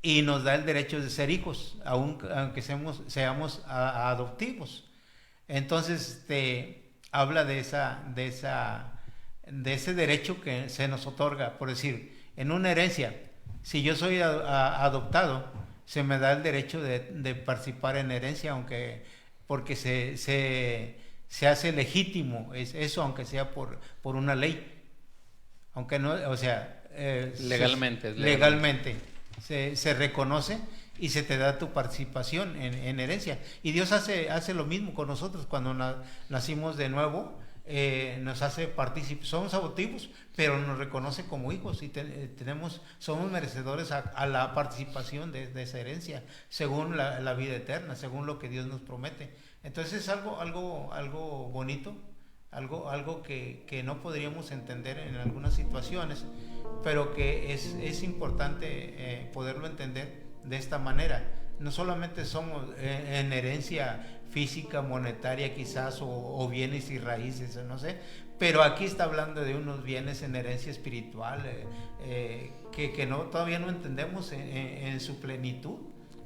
y nos da el derecho de ser hijos, aunque seamos adoptivos. Entonces habla de ese derecho que se nos otorga. Por decir, en una herencia, si yo soy adoptado, se me da el derecho de participar en herencia, porque se hace legítimo eso, aunque sea por una ley, aunque no, o sea, legalmente se reconoce y se te da tu participación en herencia. Y Dios hace lo mismo con nosotros cuando nacimos de nuevo. Nos hace partícipes, somos adoptivos, pero nos reconoce como hijos y somos merecedores a la participación de esa herencia, según la vida eterna, según lo que Dios nos promete. Entonces es algo bonito, algo que no podríamos entender en algunas situaciones, pero que es importante poderlo entender de esta manera. No solamente somos en herencia física, monetaria quizás, o bienes y raíces, no sé, pero aquí está hablando de unos bienes en herencia espiritual que todavía no entendemos en su plenitud.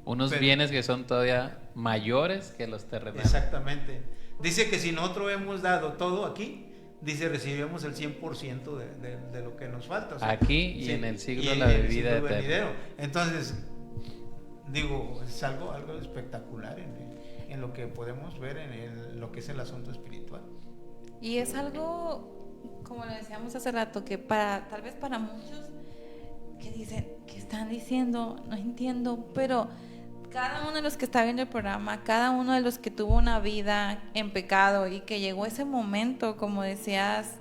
Unos bienes que son todavía mayores que los terrenales. Exactamente. Dice que si nosotros hemos dado todo aquí, dice, recibimos el 100% de lo que nos falta. O sea, aquí y sí, en el siglo de la vida eterna. Entonces, digo, es algo espectacular en lo que podemos ver en lo que es el asunto espiritual. Y es algo, como lo decíamos hace rato, que tal vez para muchos que dicen, ¿qué están diciendo? No entiendo, pero cada uno de los que está viendo el programa, cada uno de los que tuvo una vida en pecado y que llegó ese momento, como decías,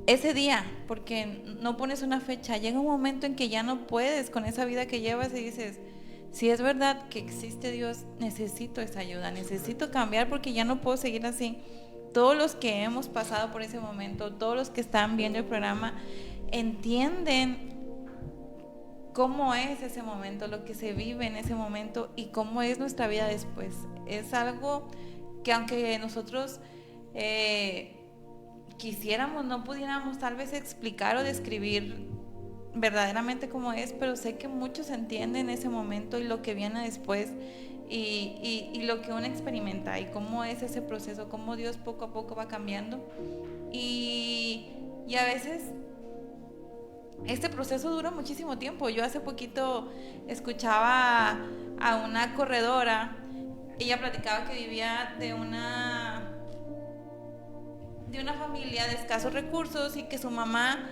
ese día, porque no pones una fecha, llega un momento en que ya no puedes con esa vida que llevas y dices, si es verdad que existe Dios, necesito esa ayuda, necesito cambiar porque ya no puedo seguir así. Todos los que hemos pasado por ese momento, todos los que están viendo el programa, entienden cómo es ese momento, lo que se vive en ese momento y cómo es nuestra vida después. Es algo que aunque nosotros quisiéramos, no pudiéramos tal vez explicar o describir verdaderamente cómo es, pero sé que muchos entienden ese momento y lo que viene después y lo que uno experimenta y cómo es ese proceso, cómo Dios poco a poco va cambiando y a veces este proceso dura muchísimo tiempo. Yo hace poquito escuchaba a una corredora, ella platicaba que vivía de una familia de escasos recursos y que su mamá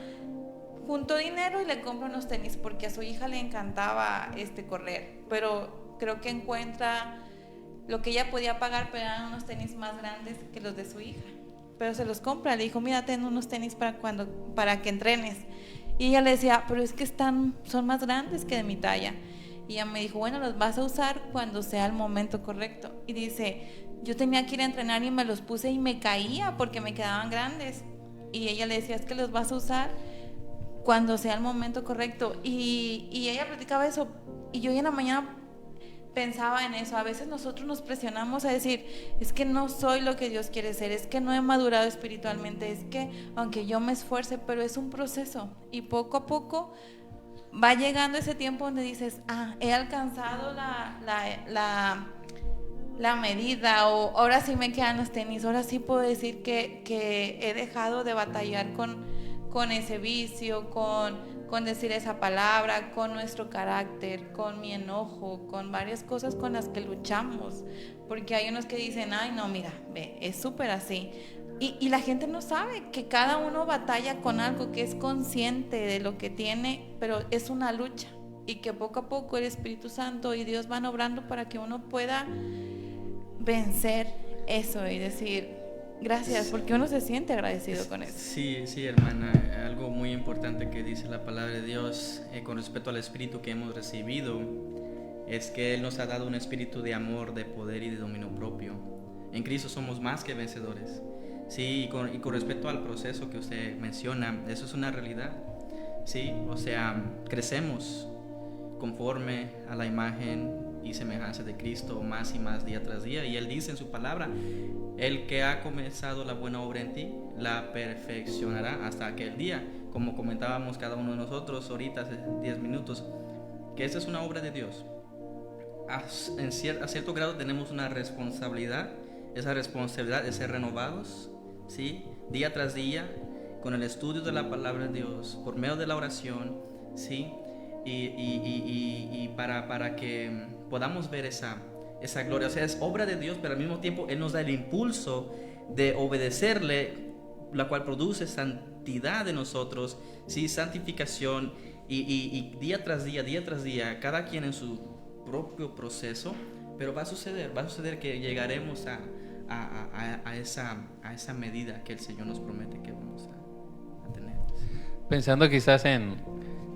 juntó dinero y le compró unos tenis porque a su hija le encantaba correr, pero creo que encuentra lo que ella podía pagar, pero eran unos tenis más grandes que los de su hija, pero se los compra, le dijo, mira, ten unos tenis para que entrenes. Y ella le decía, pero es que son más grandes que de mi talla. Y ella me dijo, bueno, los vas a usar cuando sea el momento correcto. Y dice, yo tenía que ir a entrenar y me los puse y me caía porque me quedaban grandes. Y ella le decía, es que los vas a usar cuando sea el momento correcto. Y ella platicaba eso. Y yo hoy en la mañana pensaba en eso. A veces nosotros nos presionamos a decir, es que no soy lo que Dios quiere ser, es que no he madurado espiritualmente, es que aunque yo me esfuerce, pero es un proceso y poco a poco va llegando ese tiempo donde dices, he alcanzado la medida, o ahora sí me quedan los tenis, ahora sí puedo decir que he dejado de batallar con ese vicio, con decir esa palabra, con nuestro carácter, con mi enojo, con varias cosas con las que luchamos, porque hay unos que dicen, ay no, mira, ve, es súper así, y la gente no sabe que cada uno batalla con algo, que es consciente de lo que tiene, pero es una lucha, y que poco a poco el Espíritu Santo y Dios van obrando para que uno pueda vencer eso y decir, gracias, porque uno se siente agradecido con eso. Sí, hermana, algo muy importante que dice la palabra de Dios con respecto al espíritu que hemos recibido es que Él nos ha dado un espíritu de amor, de poder y de dominio propio. En Cristo somos más que vencedores. Sí, y con respecto al proceso que usted menciona, eso es una realidad. Sí, o sea, crecemos conforme a la imagen y semejanza de Cristo más y más día tras día, y Él dice en su palabra, el que ha comenzado la buena obra en ti la perfeccionará hasta aquel día, como comentábamos cada uno de nosotros ahorita hace 10 minutos, que esta es una obra de Dios. A cierto grado tenemos una responsabilidad, esa responsabilidad de ser renovados, ¿sí? Día tras día, con el estudio de la palabra de Dios, por medio de la oración, ¿sí? Y para que podamos ver esa gloria. O sea, es obra de Dios, pero al mismo tiempo Él nos da el impulso de obedecerle, la cual produce santidad en nosotros, ¿sí? Santificación, y día tras día, cada quien en su propio proceso, pero va a suceder que llegaremos a esa medida que el Señor nos promete que vamos a tener. Pensando quizás en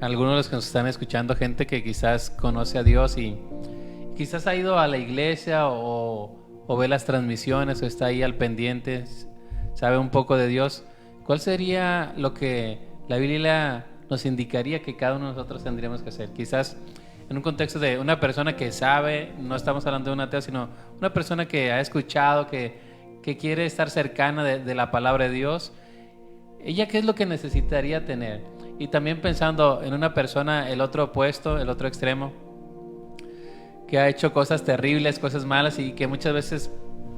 algunos de los que nos están escuchando, gente que quizás conoce a Dios y quizás ha ido a la iglesia o ve las transmisiones o está ahí al pendiente. sabe un poco de Dios, ¿cuál sería lo que la Biblia nos indicaría que cada uno de nosotros tendríamos que hacer? Quizás en un contexto de una persona que sabe, no estamos hablando de un ateo, sino una persona que ha escuchado, que quiere estar cercana de la palabra de Dios. ¿Ella qué es lo que necesitaría tener? Y también pensando en una persona, el otro opuesto, el otro extremo, que ha hecho cosas terribles, cosas malas, y que muchas veces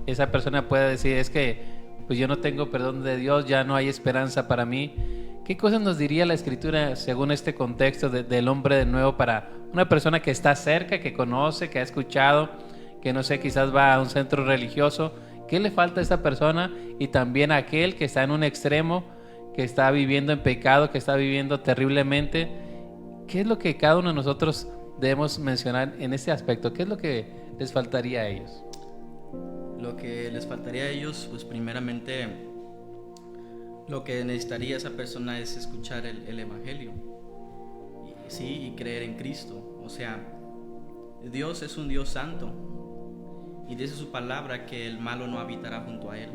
esa persona puede decir, es que pues yo no tengo perdón de Dios, ya no hay esperanza para mí. ¿Qué cosas nos diría la Escritura según este contexto del hombre de nuevo para una persona que está cerca, que conoce, que ha escuchado, que no sé, quizás va a un centro religioso? ¿Qué le falta a esa persona? Y también a aquel que está en un extremo, que está viviendo en pecado, que está viviendo terriblemente. ¿Qué es lo que cada uno de nosotros debemos mencionar en ese aspecto? ¿Qué es lo que les faltaría a ellos? Lo que les faltaría a ellos, pues primeramente, lo que necesitaría esa persona es escuchar el Evangelio, y creer en Cristo. O sea, Dios es un Dios santo, y dice su palabra que el malo no habitará junto a Él.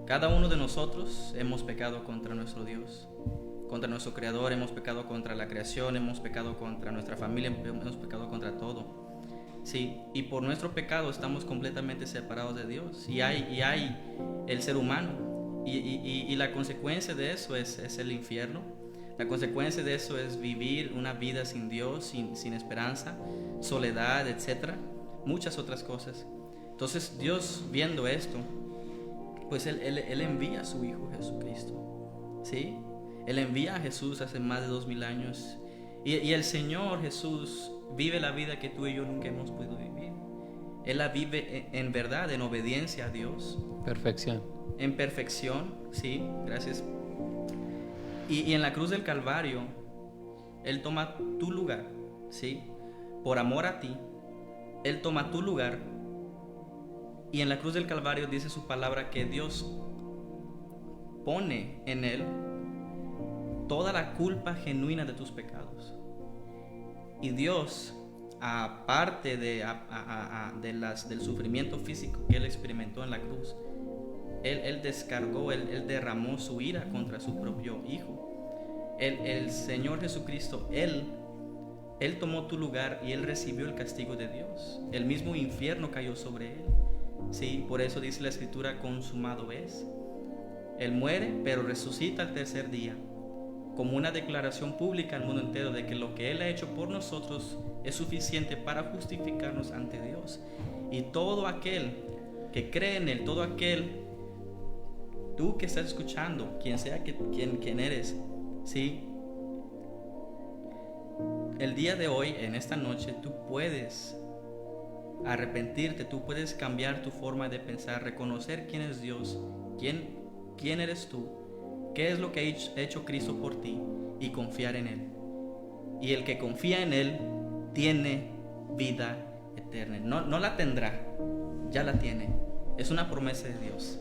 Cada uno de nosotros hemos pecado contra nuestro Dios, contra nuestro Creador, hemos pecado contra la creación, hemos pecado contra nuestra familia, hemos pecado contra todo. Sí, y por nuestro pecado estamos completamente separados de Dios, y hay el ser humano, y la consecuencia de eso es el infierno. La consecuencia de eso es vivir una vida sin Dios, sin esperanza, soledad, etcétera, muchas otras cosas. Entonces Dios, viendo esto, pues él envía a su Hijo Jesucristo, ¿sí? Él envía a Jesús hace más de 2000 años, y el Señor Jesús vive la vida que tú y yo nunca hemos podido vivir. Él la vive en verdad, en obediencia a Dios. Perfección. En perfección, sí, gracias. Y en la cruz del Calvario, Él toma tu lugar, ¿sí? Por amor a ti, Él toma tu lugar. Y en la cruz del Calvario dice su palabra que Dios pone en Él toda la culpa genuina de tus pecados. Y Dios, aparte del sufrimiento físico que Él experimentó en la cruz, Él descargó, Él derramó su ira contra su propio Hijo. El Señor Jesucristo, Él tomó tu lugar, y Él recibió el castigo de Dios. El mismo infierno cayó sobre Él. Sí, por eso dice la Escritura, consumado es. Él muere, pero resucita al tercer día, como una declaración pública al mundo entero de que lo que Él ha hecho por nosotros es suficiente para justificarnos ante Dios. Y todo aquel que cree en Él, todo aquel, tú que estás escuchando, quien sea quien eres, ¿sí? El día de hoy, en esta noche, tú puedes arrepentirte, tú puedes cambiar tu forma de pensar, reconocer quién es Dios, quién eres tú, qué es lo que ha hecho Cristo por ti, y confiar en Él. Y el que confía en Él tiene vida eterna. No la tendrá, ya la tiene. Es una promesa de Dios,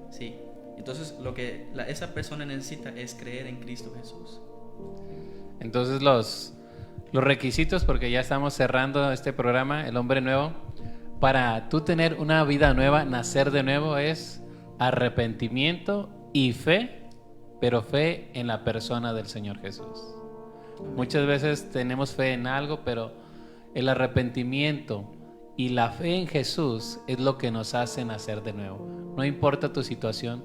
¿sí? Entonces lo que esa persona necesita es creer en Cristo Jesús. Entonces los requisitos, porque ya estamos cerrando este programa, El Hombre Nuevo, para tú tener una vida nueva, nacer de nuevo, es arrepentimiento y fe, pero fe en la persona del Señor Jesús. Muchas veces tenemos fe en algo, pero el arrepentimiento y la fe en Jesús es lo que nos hace nacer de nuevo. No importa tu situación,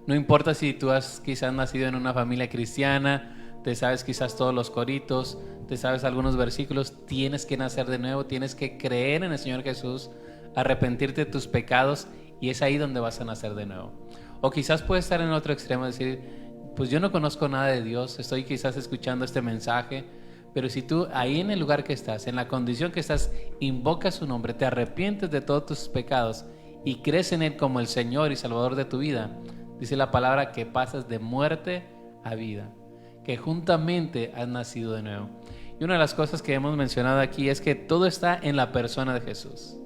no importa si tú has quizás nacido en una familia cristiana, te sabes quizás todos los coritos, te sabes algunos versículos, tienes que nacer de nuevo, tienes que creer en el Señor Jesús, arrepentirte de tus pecados, y es ahí donde vas a nacer de nuevo. O quizás puedes estar en otro extremo, decir, pues yo no conozco nada de Dios, estoy quizás escuchando este mensaje, pero si tú ahí en el lugar que estás, en la condición que estás, invocas su nombre, te arrepientes de todos tus pecados y crees en Él como el Señor y Salvador de tu vida, dice la palabra que pasas de muerte a vida, que juntamente has nacido de nuevo. Y una de las cosas que hemos mencionado aquí es que todo está en la persona de Jesús.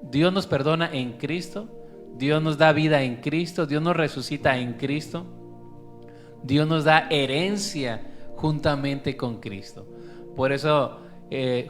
Dios nos perdona en Cristo, Dios nos da vida en Cristo, Dios nos resucita en Cristo, Dios nos da herencia juntamente con Cristo. Por eso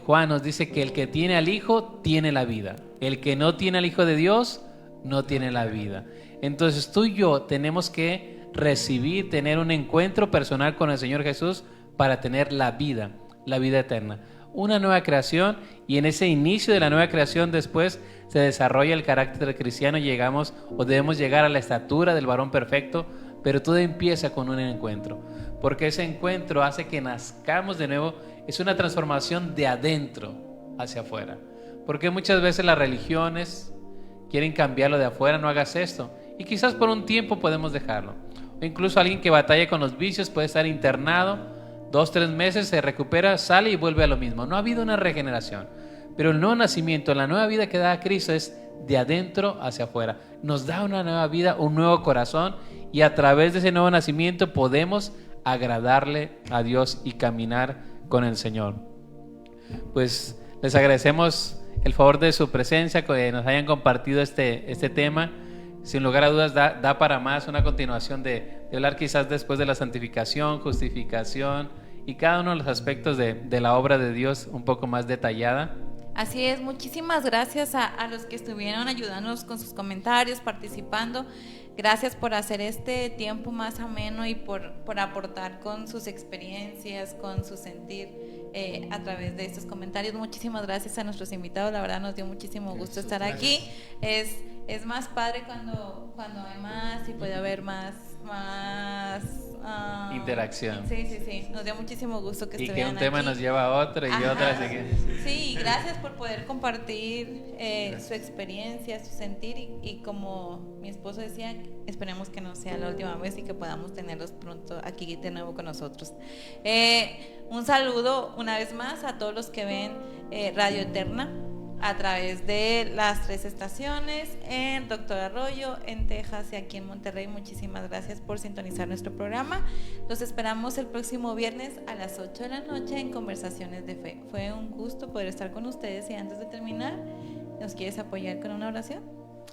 Juan nos dice que el que tiene al Hijo tiene la vida, el que no tiene al Hijo de Dios no tiene la vida. Entonces tú y yo tenemos que recibir, tener un encuentro personal con el Señor Jesús para tener la vida eterna, una nueva creación, y en ese inicio de la nueva creación después se desarrolla el carácter cristiano y llegamos o debemos llegar a la estatura del varón perfecto, pero todo empieza con un encuentro, porque ese encuentro hace que nazcamos de nuevo, es una transformación de adentro hacia afuera, porque muchas veces las religiones quieren cambiarlo de afuera, no hagas esto, y quizás por un tiempo podemos dejarlo, o incluso alguien que batalla con los vicios puede estar internado 2-3 meses, se recupera, sale y vuelve a lo mismo. No ha habido una regeneración, pero el nuevo nacimiento, la nueva vida que da Cristo es de adentro hacia afuera, nos da una nueva vida, un nuevo corazón, y a través de ese nuevo nacimiento podemos agradarle a Dios y caminar con el Señor. Pues les agradecemos el favor de su presencia, que nos hayan compartido este tema. Sin lugar a dudas da para más, una continuación de hablar quizás después de la santificación, justificación y cada uno de los aspectos de la obra de Dios un poco más detallada. Así es, muchísimas gracias a los que estuvieron ayudándonos con sus comentarios, participando. Gracias por hacer este tiempo más ameno y por aportar con sus experiencias, con su sentir a través de estos comentarios. Muchísimas gracias a nuestros invitados, la verdad nos dio muchísimo gusto estar aquí. Es más padre cuando hay más y puede haber más interacción. Sí, nos dio muchísimo gusto que estuvieran aquí. Y que un tema nos lleva a otro y otro. Así que... Sí, gracias por poder compartir su experiencia, su sentir y como mi esposo decía, esperemos que no sea la última vez y que podamos tenerlos pronto aquí de nuevo con nosotros. Un saludo una vez más a todos los que ven Radio Eterna a través de las 3 estaciones en Doctor Arroyo, en Texas y aquí en Monterrey. Muchísimas gracias por sintonizar nuestro programa. Los esperamos el próximo viernes a las 8 de la noche en Conversaciones de Fe. Fue un gusto poder estar con ustedes y antes de terminar, ¿nos quieres apoyar con una oración?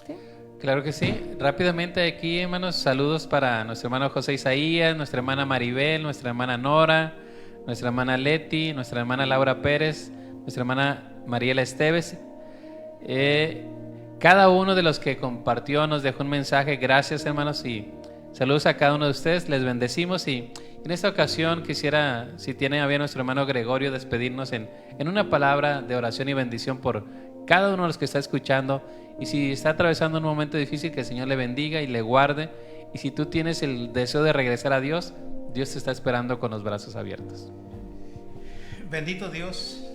¿Sí? Claro que sí. Rápidamente aquí, hermanos, saludos para nuestro hermano José Isaías, nuestra hermana Maribel, nuestra hermana Nora, nuestra hermana Leti, nuestra hermana Laura Pérez, nuestra hermana Mariela Esteves. Cada uno de los que compartió nos dejó un mensaje. Gracias, hermanos, y saludos a cada uno de ustedes. Les bendecimos, y en esta ocasión quisiera, si tiene a bien nuestro hermano Gregorio, despedirnos en una palabra de oración y bendición por cada uno de los que está escuchando, y si está atravesando un momento difícil, que el Señor le bendiga y le guarde, y si tú tienes el deseo de regresar a Dios, Dios te está esperando con los brazos abiertos. Bendito Dios,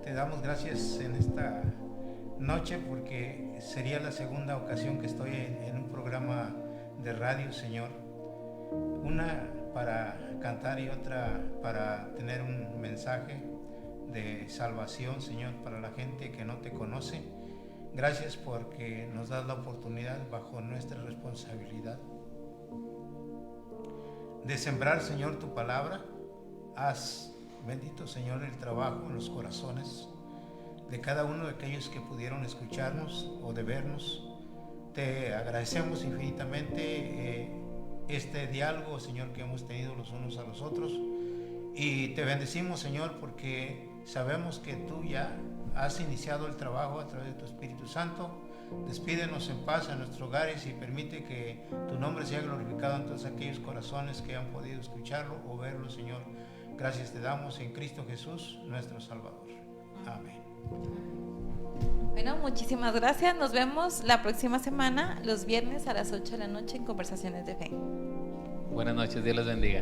te damos gracias en esta noche, porque sería la segunda ocasión que estoy en un programa de radio, Señor. Una para cantar y otra para tener un mensaje de salvación, Señor, para la gente que no te conoce. Gracias porque nos das la oportunidad, bajo nuestra responsabilidad, de sembrar, Señor, tu palabra. Haz, bendito Señor, el trabajo en los corazones de cada uno de aquellos que pudieron escucharnos o de vernos. Te agradecemos infinitamente este diálogo, Señor, que hemos tenido los unos a los otros, y te bendecimos, Señor, porque sabemos que tú ya has iniciado el trabajo a través de tu Espíritu Santo. Despídenos en paz a nuestros hogares y permite que tu nombre sea glorificado en todos aquellos corazones que han podido escucharlo o verlo, Señor. Gracias te damos en Cristo Jesús, nuestro Salvador. Amén. Bueno, muchísimas gracias. Nos vemos la próxima semana, los viernes a las 8 de la noche en Conversaciones de Fe. Buenas noches, Dios los bendiga.